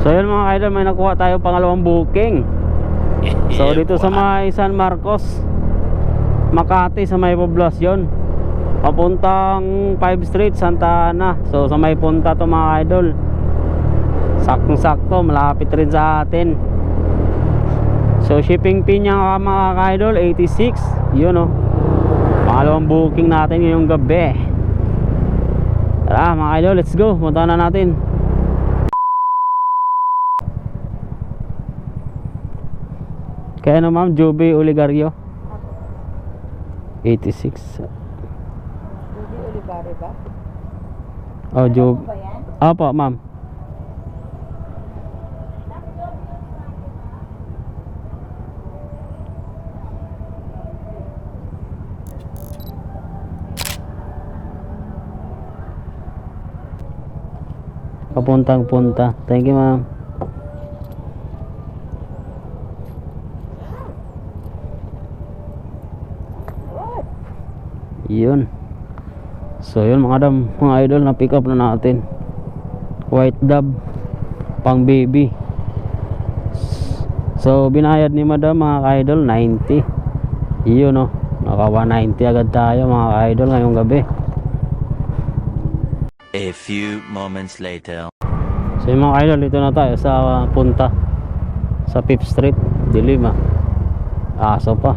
So yun mga idol, may nakuha tayo pangalawang booking. So dito sa may San Marcos, Makati, sa may Poblacion, papuntang 5 Street, Santa Ana. So sa may punta to mga idol. Saktong-sakto, malapit rin sa atin. So shipping fee niya mga idol, 86. Yun o, pangalawang booking natin ngayong gabi. Tara mga idol, let's go, punta na natin. Kaya na ma'am, Joby Oligario 86. Joby Oligario ba? Oh, Joby. Ba yan? Opo ma'am. Papuntang punta. Thank you ma'am. Yun. So yun mga idol, na pick up na natin. White dove, pang baby. So binayad ni madam mga idol 90. Yun no, naka 190 agad tayo mga idol ngayong gabi. A few moments later. So yung mga idol, dito na tayo sa punta sa 5th Street, Dilima. Aso pa.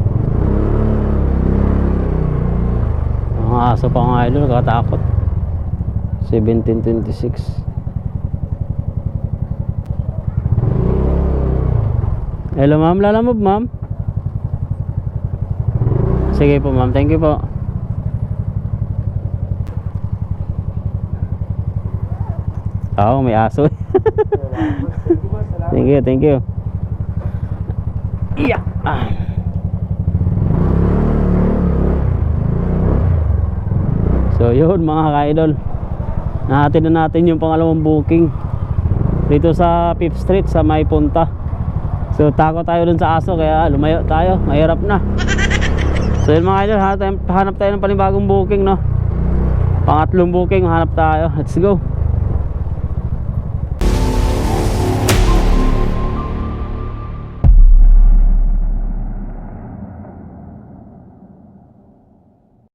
Mga aso pa mga idol, katakot. 1726. Hello ma'am, lalamove ma'am. Sige po ma'am, thank you po. Oo, may aso. Thank you, thank you. Yeah. So yun mga ka-idol, natin na natin yung pangalawang booking dito sa 5th Street sa may punta. So takot tayo dun sa aso, kaya lumayo tayo, mahirap na. So yun mga idol, hanap tayo ng panibagong booking no. Pangatlong booking, hanap tayo. Let's go.